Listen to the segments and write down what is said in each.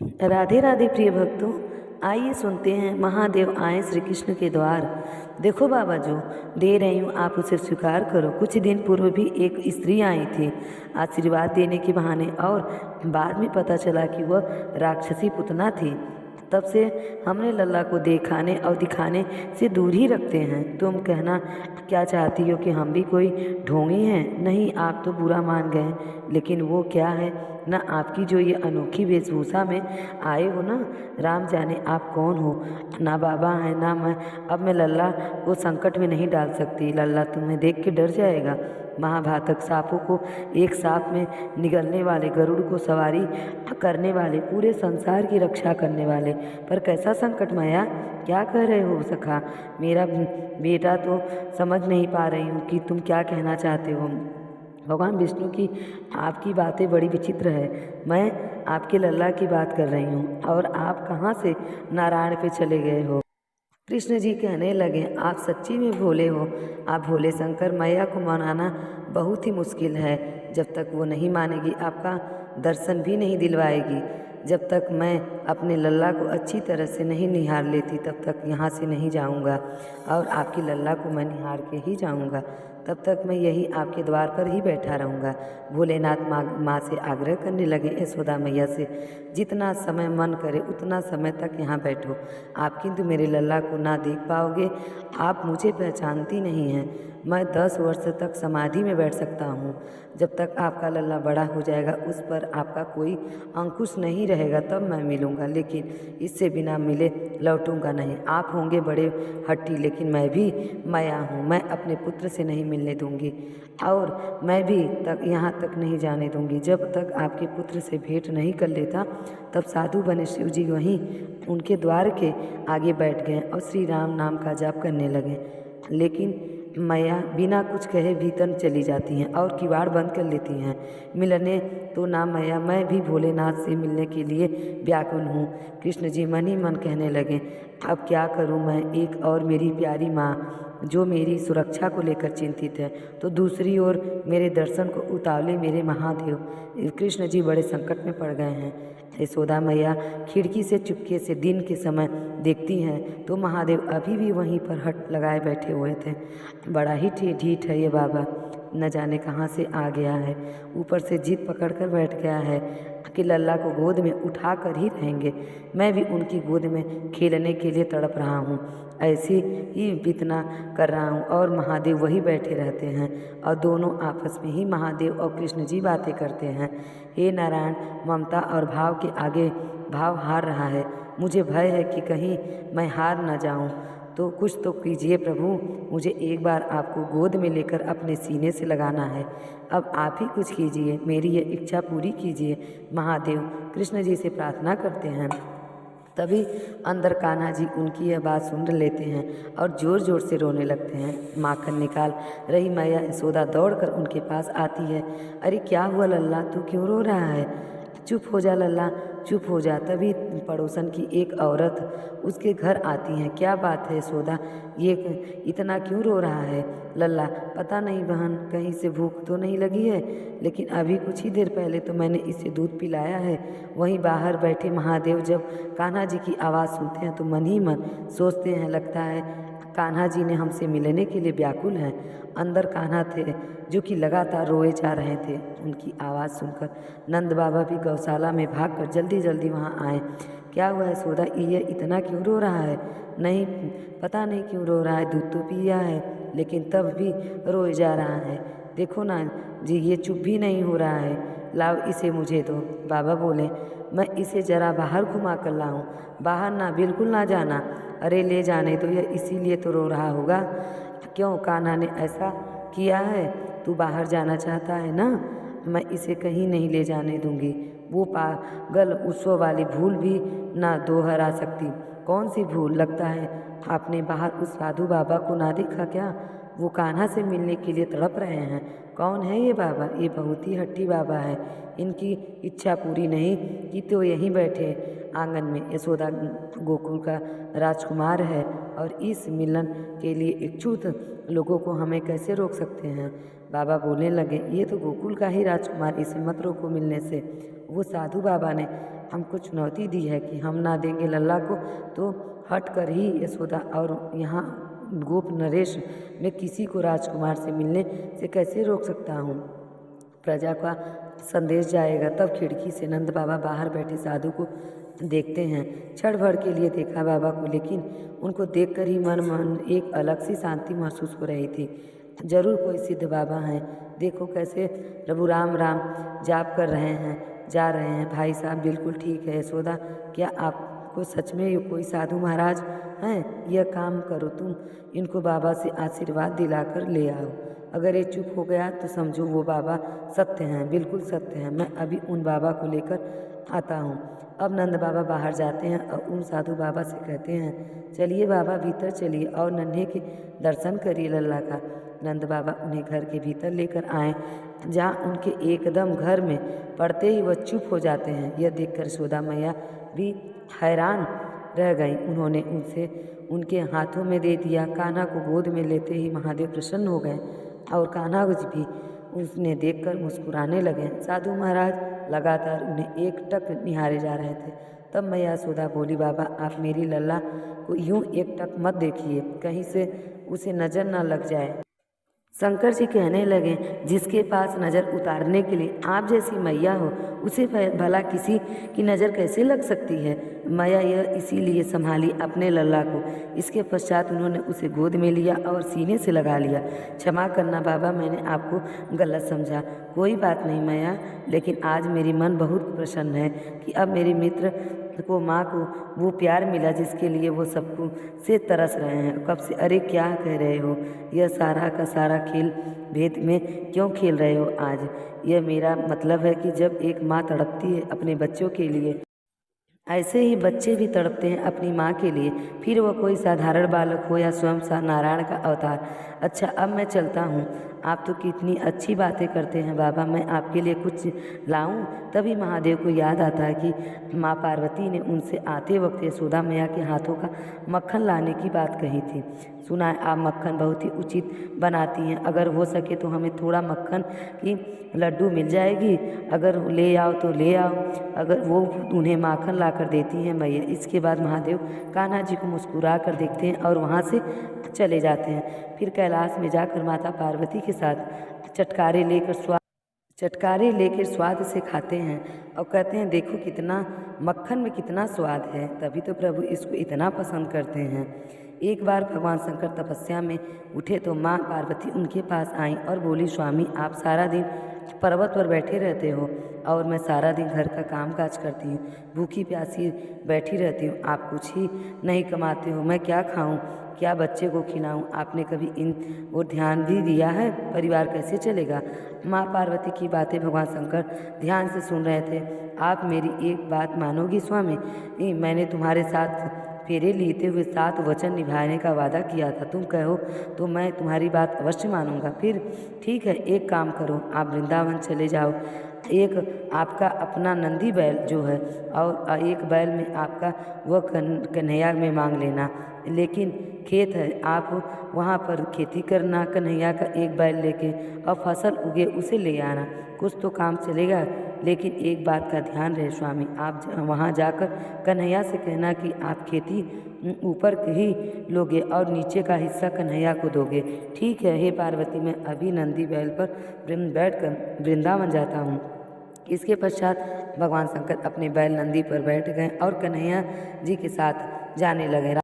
राधे राधे प्रिय भक्तों, आइए सुनते हैं महादेव आए श्री कृष्ण के द्वार। देखो बाबा, जो दे रही हूँ आप उसे स्वीकार करो। कुछ दिन पूर्व भी एक स्त्री आई थी आशीर्वाद देने के बहाने, और बाद में पता चला कि वह राक्षसी पुतना थी। तब से हमने लल्ला को देखाने और दिखाने से दूर ही रखते हैं। तुम कहना क्या चाहती हो कि हम भी कोई ढोंगी हैं? नहीं, आप तो बुरा मान गए, लेकिन वो क्या है ना, आपकी जो ये अनोखी वेशभूषा में आए हो ना, राम जाने आप कौन हो। ना बाबा है ना मैं। अब मैं लल्ला को संकट में नहीं डाल सकती। लल्ला तुम्हें देख के डर जाएगा। महाघातक सांपों को एक सांप में निगलने वाले, गरुड़ को सवारी करने वाले, पूरे संसार की रक्षा करने वाले, पर कैसा संकट माया, क्या कह रहे हो सखा? मेरा बेटा तो समझ नहीं पा रही हूँ कि तुम क्या कहना चाहते हो। भगवान विष्णु की आपकी बातें बड़ी विचित्र है। मैं आपके लल्ला की बात कर रही हूँ, और आप कहाँ से नारायण पे चले गए हो? कृष्ण जी कहने लगे, आप सच्ची में भोले हो। आप भोले शंकर मैया को मनाना बहुत ही मुश्किल है। जब तक वो नहीं मानेगी, आपका दर्शन भी नहीं दिलवाएगी। जब तक मैं अपने लल्ला को अच्छी तरह से नहीं निहार लेती, तब तक यहाँ से नहीं जाऊँगा, और आपकी लल्ला को मैं निहार के ही जाऊँगा। तब तक मैं यही आपके द्वार पर ही बैठा रहूँगा। भोलेनाथ माँ से आग्रह करने लगे, यशोदा मैया से, जितना समय मन करे उतना समय तक यहाँ बैठो। आप किंतु मेरे लल्ला को ना देख पाओगे। आप मुझे पहचानती नहीं हैं। मैं 10 वर्ष तक समाधि में बैठ सकता हूँ। जब तक आपका लल्ला बड़ा हो जाएगा, उस पर आपका कोई अंकुश नहीं रहेगा, तब मैं मिलूँगा, लेकिन इससे बिना मिले लौटूंगा नहीं। आप होंगे बड़े हट्टी, लेकिन मैं भी माया हूँ। मैं अपने पुत्र से नहीं मिलने दूंगी, और मैं भी यहाँ तक नहीं जाने दूंगी जब तक आपके पुत्र से भेंट नहीं कर लेता। तब साधु बने शिव जी वहीं उनके द्वार के आगे बैठ गए और श्री राम नाम का जाप करने लगे। लेकिन मैया बिना कुछ कहे भीतर चली जाती हैं और किवाड़ बंद कर लेती हैं। मिलने तो ना मैया, मैं भी भोलेनाथ से मिलने के लिए व्याकुल हूँ। कृष्ण जी मन ही मन कहने लगे, अब क्या करूँ मैं? एक और मेरी प्यारी माँ जो मेरी सुरक्षा को लेकर चिंतित है, तो दूसरी ओर मेरे दर्शन को उतावले मेरे महादेव। कृष्ण जी बड़े संकट में पड़ गए हैं। यशोदा मैया खिड़की से चुपके से दिन के समय देखती हैं तो महादेव अभी भी वहीं पर हट लगाए बैठे हुए थे। बड़ा ही ढीठ है ये बाबा, न जाने कहाँ से आ गया है। ऊपर से जिद पकड़ कर बैठ गया है कि लल्ला को गोद में उठा कर ही रहेंगे। मैं भी उनकी गोद में खेलने के लिए तड़प रहा हूँ, ऐसी ही वितना कर रहा हूँ, और महादेव वही बैठे रहते हैं, और दोनों आपस में ही महादेव और कृष्ण जी बातें करते हैं। हे नारायण, ममता और भाव के आगे भाव हार रहा है। मुझे भय है कि कहीं मैं हार न जाऊं, तो कुछ तो कीजिए प्रभु। मुझे एक बार आपको गोद में लेकर अपने सीने से लगाना है। अब आप ही कुछ कीजिए, मेरी ये इच्छा पूरी कीजिए। महादेव कृष्ण जी से प्रार्थना करते हैं। तभी अंदर कान्हा जी उनकी यह बात सुन लेते हैं और ज़ोर ज़ोर से रोने लगते हैं। माखन निकाल रही मैया यशोदा दौड़कर उनके पास आती है। अरे क्या हुआ लल्ला, तू क्यों रो रहा है? चुप हो जा लल्ला, चुप हो जा। तभी पड़ोसन की एक औरत उसके घर आती है। क्या बात है यशोदा, ये इतना क्यों रो रहा है? लल्ला, पता नहीं बहन, कहीं से भूख तो नहीं लगी है, लेकिन अभी कुछ ही देर पहले तो मैंने इसे दूध पिलाया है। वहीं बाहर बैठे महादेव जब कान्हा जी की आवाज़ सुनते हैं तो मन ही मन सोचते हैं, लगता है कान्हा जी ने हमसे मिलने के लिए व्याकुल हैं। अंदर कान्हा थे जो कि लगातार रोए जा रहे थे। उनकी आवाज़ सुनकर नंद बाबा भी गौशाला में भागकर जल्दी जल्दी वहाँ आए। क्या हुआ है यशोदा, ये इतना क्यों रो रहा है? नहीं, पता नहीं क्यों रो रहा है, दूध तो पिया है, लेकिन तब भी रोए जा रहा है। देखो ना जी, ये चुप भी नहीं हो रहा है। लाओ इसे मुझे दो। बाबा बोले, मैं इसे जरा बाहर घुमा कर लाऊं। बाहर ना, बिल्कुल ना जाना। अरे ले जाने तो, यह इसीलिए तो रो रहा होगा। क्यों, कान्हा ने ऐसा किया है? तू बाहर जाना चाहता है ना? मैं इसे कहीं नहीं ले जाने दूंगी। वो पागल उत्सव वाली भूल भी ना दोहरा सकती। कौन सी भूल? लगता है आपने बाहर उस साधु बाबा को ना देखा क्या? वो कान्हा से मिलने के लिए तड़प रहे हैं। कौन है ये बाबा? ये बहुत ही हट्टी बाबा है। इनकी इच्छा पूरी नहीं की तो यहीं बैठे आंगन में। यशोदा गोकुल का राजकुमार है, और इस मिलन के लिए इच्छुक लोगों को हमें कैसे रोक सकते हैं? बाबा बोलने लगे, ये तो गोकुल का ही राजकुमार, इसे मत रोको मिलने से। वो साधु बाबा ने हमको चुनौती दी है कि हम ना देंगे लल्ला को तो हट कर ही यशोदा और यहाँ गोप नरेश में किसी को राजकुमार से मिलने से कैसे रोक सकता हूँ। प्रजा का संदेश जाएगा। तब खिड़की से नंद बाबा बाहर बैठे साधु को देखते हैं। क्षण भर के लिए देखा बाबा को, लेकिन उनको देखकर ही मन एक अलग सी शांति महसूस हो रही थी। जरूर कोई सिद्ध बाबा हैं। देखो कैसे प्रभु राम राम जाप कर रहे हैं, जा रहे हैं। भाई साहब बिल्कुल ठीक है। यशोदा, क्या आपको सच में ये कोई साधु महाराज हैं? यह काम करो, तुम इनको बाबा से आशीर्वाद दिलाकर ले आओ। अगर ये चुप हो गया तो समझो वो बाबा सत्य हैं, बिल्कुल सत्य हैं। मैं अभी उन बाबा को लेकर आता हूँ। अब नंद बाबा बाहर जाते हैं और उन साधु बाबा से कहते हैं, चलिए बाबा भीतर चलिए और नन्हे के दर्शन करिए लल्ला का। नंद बाबा उन्हें घर के भीतर लेकर आए, जहाँ उनके एकदम घर में पड़ते ही वह चुप हो जाते हैं। यह देखकर यशोदा मैया भी हैरान रह गई। उन्होंने उनसे उनके हाथों में दे दिया। कान्हा को गोद में लेते ही महादेव प्रसन्न हो गए और कान्हा भी उसने देखकर मुस्कुराने लगे। साधु महाराज लगातार उन्हें एकटक निहारे जा रहे थे। तब मैया यशोदा बोली, बाबा आप मेरी लल्ला को यूं एकटक मत देखिए, कहीं से उसे नज़र न लग जाए। शंकर जी कहने लगे, जिसके पास नज़र उतारने के लिए आप जैसी मैया हो, उसे भला किसी की नज़र कैसे लग सकती है। मैया यह इसीलिए संभाली अपने लल्ला को। इसके पश्चात उन्होंने उसे गोद में लिया और सीने से लगा लिया। क्षमा करना बाबा, मैंने आपको गलत समझा। कोई बात नहीं मैया, लेकिन आज मेरी मन बहुत प्रसन्न है कि अब मेरे मित्र को, माँ को वो प्यार मिला जिसके लिए वो सबको से तरस रहे हैं कब से। अरे क्या कह रहे हो? यह सारा का सारा खेल भेद में क्यों खेल रहे हो आज? यह मेरा मतलब है कि जब एक माँ तड़पती है अपने बच्चों के लिए, ऐसे ही बच्चे भी तड़पते हैं अपनी माँ के लिए, फिर वह कोई साधारण बालक हो या स्वयं सा नारायण का अवतार। अच्छा अब मैं चलता हूँ। आप तो कितनी अच्छी बातें करते हैं बाबा, मैं आपके लिए कुछ लाऊं? तभी महादेव को याद आता है कि माँ पार्वती ने उनसे आते वक्त यशोदा मैया के हाथों का मक्खन लाने की बात कही थी। सुना है आप मक्खन बहुत ही उचित बनाती हैं, अगर हो सके तो हमें थोड़ा मक्खन की लड्डू मिल जाएगी। अगर ले आओ तो ले आओ। अगर वो उन्हें माखन ला कर देती हैं मैया। इसके बाद महादेव कान्हा जी को मुस्कुरा कर देखते हैं और वहाँ से चले जाते हैं। फिर कैलाश में जाकर माता पार्वती के साथ चटकारे लेकर स्वाद से खाते हैं और कहते हैं, देखो कितना मक्खन में कितना स्वाद है, तभी तो प्रभु इसको इतना पसंद करते हैं। एक बार भगवान शंकर तपस्या में उठे तो माँ पार्वती उनके पास आईं और बोली, स्वामी आप सारा दिन पर्वत पर बैठे रहते हो और मैं सारा दिन घर का काम काज करती हूँ, भूखी प्यासी बैठी रहती हूँ, आप कुछ ही नहीं कमाते हो, मैं क्या खाऊं, क्या बच्चे को खिलाऊं? आपने कभी इन और ध्यान भी दिया है? परिवार कैसे चलेगा? माँ पार्वती की बातें भगवान शंकर ध्यान से सुन रहे थे। आप मेरी एक बात मानोगी स्वामी? मैंने तुम्हारे साथ फेरे लेते हुए 7 वचन निभाने का वादा किया था, तुम कहो तो मैं तुम्हारी बात अवश्य मानूंगा। फिर ठीक है, एक काम करो, आप वृंदावन चले जाओ। एक आपका अपना नंदी बैल जो है और एक बैल में आपका वह कन्हैया में मांग लेना, लेकिन खेत है, आप वहाँ पर खेती करना, कन्हैया का एक बैल लेके और फसल उगे उसे ले आना, कुछ तो काम चलेगा। लेकिन एक बात का ध्यान रहे स्वामी, आप वहाँ जाकर कन्हैया से कहना कि आप खेती ऊपर ही लोगे और नीचे का हिस्सा कन्हैया को दोगे। ठीक है हे पार्वती, मैं अभी नंदी बैल पर बैठकर वृंदावन जाता हूँ। इसके पश्चात भगवान शंकर अपने बैल नंदी पर बैठ गए और कन्हैया जी के साथ जाने लगे।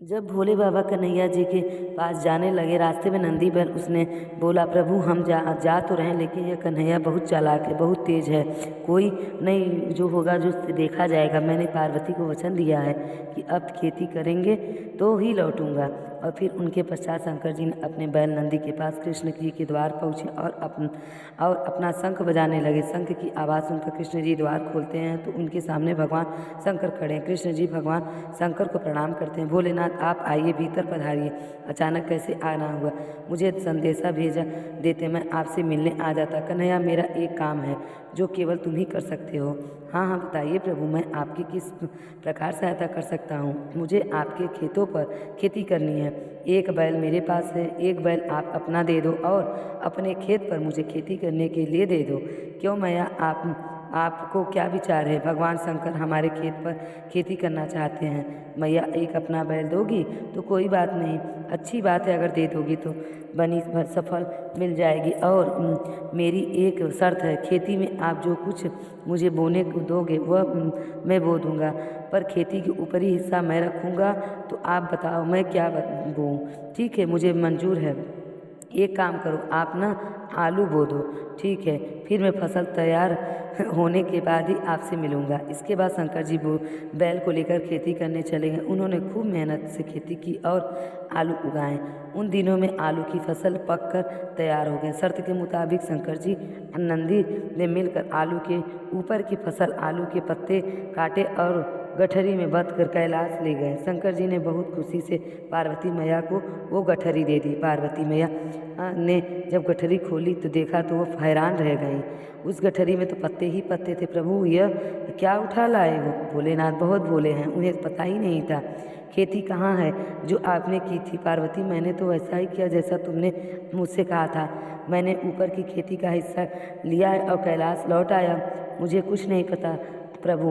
जब भोले बाबा कन्हैया जी के पास जाने लगे, रास्ते में नंदी बैल उसने बोला, प्रभु हम जा तो रहे हैं, लेकिन यह कन्हैया बहुत चालाक है, बहुत तेज है, कोई नहीं जो होगा जो देखा जाएगा। मैंने पार्वती को वचन दिया है कि अब खेती करेंगे तो ही लौटूंगा। और फिर उनके पश्चात शंकर जी ने अपने बैल नंदी के पास कृष्ण जी के द्वार पहुँचे और अपना शंख बजाने लगे। शंख की आवाज़ सुनकर कृष्ण जी द्वार खोलते हैं तो उनके सामने भगवान शंकर खड़े हैं। कृष्ण जी भगवान शंकर को प्रणाम करते हैं, भोलेनाथ आप आइए, भीतर पधारिए। अचानक कैसे आना हुआ? मुझे संदेशा भेजा देते, मैं आपसे मिलने आ जाता। कन्हैया मेरा एक काम है जो केवल तुम ही कर सकते हो। हाँ हाँ बताइए प्रभु, मैं आपकी किस प्रकार सहायता कर सकता हूँ? मुझे आपके खेतों पर खेती करनी है। एक बैल मेरे पास है, एक बैल आप अपना दे दो और अपने खेत पर मुझे खेती करने के लिए दे दो। क्यों मैया, आप आपको क्या विचार है? भगवान शंकर हमारे खेत पर खेती करना चाहते हैं। मैया एक अपना बैल दोगी तो कोई बात नहीं, अच्छी बात है, अगर दे दोगी तो बनी सफल मिल जाएगी। और मेरी एक शर्त है, खेती में आप जो कुछ मुझे बोने को दोगे वह मैं बो दूँगा, पर खेती के ऊपरी हिस्सा मैं रखूँगा। तो आप बताओ मैं क्या बोऊँ? ठीक है, मुझे मंजूर है। एक काम करो, आप ना आलू बो दो, ठीक है? फिर मैं फसल तैयार होने के बाद ही आपसे मिलूँगा। इसके बाद शंकर जी वो बैल को लेकर खेती करने चले गए। उन्होंने खूब मेहनत से खेती की और आलू उगाए। उन दिनों में आलू की फसल पककर तैयार हो गई। शर्त के मुताबिक शंकर जी नंदी ने मिलकर आलू के ऊपर की फसल, आलू के पत्ते काटे और गठरी में बंद कर कैलाश ले गए। शंकर जी ने बहुत खुशी से पार्वती मैया को वो गठरी दे दी। पार्वती मैया ने जब गठरी खोली तो देखा तो वो हैरान रह गई। उस गठरी में तो पत्ते ही पत्ते थे। प्रभु, यह क्या उठा लाए हो? भोलेनाथ बहुत भोले हैं, उन्हें पता ही नहीं था खेती कहाँ है जो आपने की थी। पार्वती, मैंने तो वैसा ही किया जैसा तुमने मुझसे कहा था। मैंने ऊपर की खेती का हिस्सा लिया है और कैलाश लौट आया। मुझे कुछ नहीं पता प्रभु,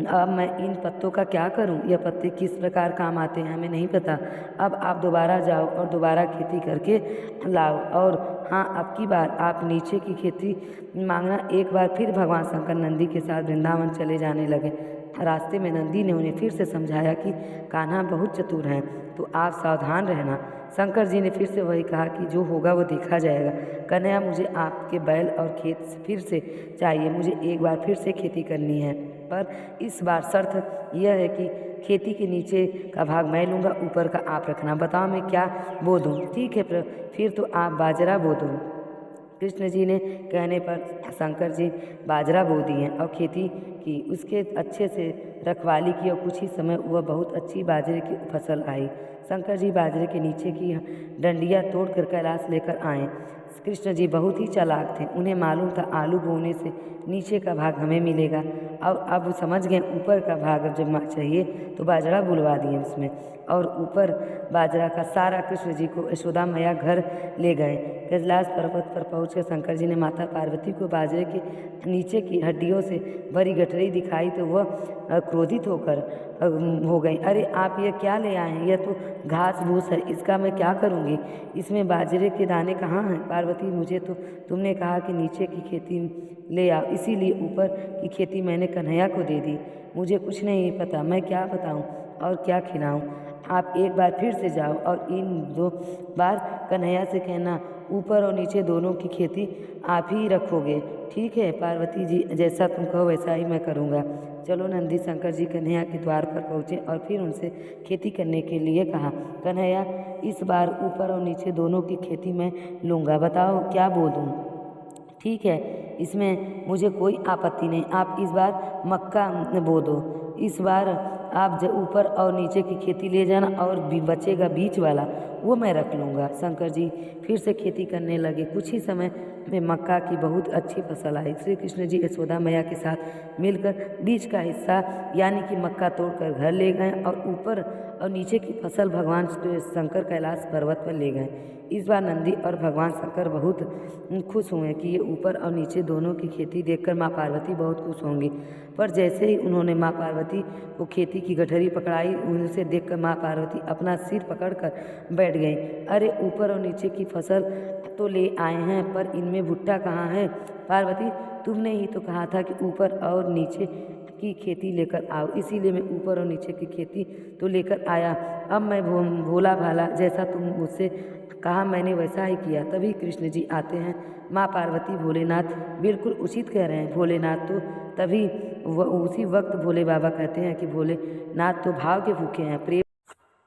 अब मैं इन पत्तों का क्या करूं? यह पत्ते किस प्रकार काम आते हैं हमें नहीं पता। अब आप दोबारा जाओ और दोबारा खेती करके लाओ। और हाँ, अब की बार आप नीचे की खेती मांगना। एक बार फिर भगवान शंकर नंदी के साथ वृंदावन चले जाने लगे। रास्ते में नंदी ने उन्हें फिर से समझाया कि कान्हा बहुत चतुर हैं, तो आप सावधान रहना। शंकर जी ने फिर से वही कहा कि जो होगा वो देखा जाएगा। कन्हैया, मुझे आपके बैल और खेत फिर से चाहिए। मुझे एक बार फिर से खेती करनी है, पर इस बार शर्त यह है कि खेती के नीचे का भाग मैं लूँगा, ऊपर का आप रखना। बताओ मैं क्या बो दूँ? ठीक है, फिर तो आप बाजरा बो दो। कृष्ण जी ने कहने पर शंकर जी बाजरा बो दिए और खेती की। उसके अच्छे से रखवाली की और कुछ ही समय वह बहुत अच्छी बाजरे की फसल आई। शंकर जी बाजरे के नीचे की डंडियाँ तोड़कर कैलाश लेकर आए। कृष्ण जी बहुत ही चालाक थे, उन्हें मालूम था आलू बोने से नीचे का भाग हमें मिलेगा। और अब समझ गए ऊपर का भाग जब चाहिए तो बाजरा बुलवा दिए उसमें। और ऊपर बाजरा का सारा कृष्ण जी को यशोदा मैया घर ले गए। कैलाश पर्वत पर पहुंचकर शंकर जी ने माता पार्वती को बाजरे के नीचे की हड्डियों से भरी गठरी दिखाई तो वह क्रोधित होकर हो गई। अरे आप ये क्या ले आए हैं? यह तो घास फूस है, इसका मैं क्या करूँगी? इसमें बाजरे के दाने कहाँ हैं? पार्वती, मुझे तो तुमने कहा कि नीचे की खेती ले आओ, इसीलिए ऊपर की खेती मैंने कन्हैया को दे दी। मुझे कुछ नहीं पता, मैं क्या बताऊँ और क्या खिलाऊँ? आप एक बार फिर से जाओ और इन 2 बार कन्हैया से कहना ऊपर और नीचे दोनों की खेती आप ही रखोगे। ठीक है पार्वती जी, जैसा तुम कहो वैसा ही मैं करूँगा। चलो। नंदी शंकर जी कन्हैया के द्वार पर पहुँचे और फिर उनसे खेती करने के लिए कहा। कन्हैया, इस बार ऊपर और नीचे दोनों की खेती मैं लूँगा, बताओ क्या बो दूँ? ठीक है, इसमें मुझे कोई आपत्ति नहीं। आप इस बार मक्का बो दो। इस बार आप ऊपर और नीचे की खेती ले जाना और बचेगा बीच वाला वो मैं रख लूँगा। शंकर जी फिर से खेती करने लगे। कुछ ही समय में मक्का की बहुत अच्छी फसल आई। श्री कृष्ण जी यशोदा मैया के साथ मिलकर बीच का हिस्सा यानी कि मक्का तोड़कर घर ले गए और ऊपर और नीचे की फसल भगवान शंकर कैलाश पर्वत पर ले गए। इस बार नंदी और भगवान शंकर बहुत खुश हुए कि ये ऊपर और नीचे दोनों की खेती देखकर माँ पार्वती बहुत खुश होंगी। पर जैसे ही उन्होंने माँ पार्वती को खेती की गठरी पकड़ाई, उनसे देखकर माँ पार्वती अपना सिर पकड़कर बैठ गई। अरे ऊपर और नीचे की फसल तो ले आए हैं, पर इनमें भुट्टा कहाँ है? पार्वती, तुमने ही तो कहा था कि ऊपर और नीचे की खेती लेकर आओ, इसीलिए मैं ऊपर और नीचे की खेती तो लेकर आया। अब मैं भोला भाला जैसा तुम मुझसे कहा मैंने वैसा ही किया। तभी कृष्ण जी आते हैं। माँ पार्वती, भोलेनाथ बिल्कुल उचित कह रहे हैं। भोलेनाथ तो तभी उसी वक्त भोले बाबा कहते हैं कि भोलेनाथ तो भाव के भूखे हैं।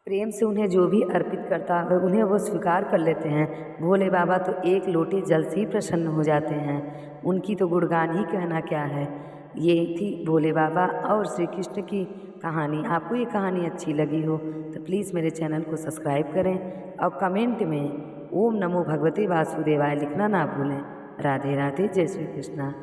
प्रेम से उन्हें जो भी अर्पित करता है उन्हें वो स्वीकार कर लेते हैं। भोले बाबा तो एक लोटे जल से ही प्रसन्न हो जाते हैं। उनकी तो गुणगान ही कहना क्या है। ये थी भोले बाबा और श्री कृष्ण की कहानी। आपको ये कहानी अच्छी लगी हो तो प्लीज़ मेरे चैनल को सब्सक्राइब करें और कमेंट में ओम नमो भगवते वासुदेवाय लिखना ना भूलें। राधे राधे, जय श्री कृष्णा।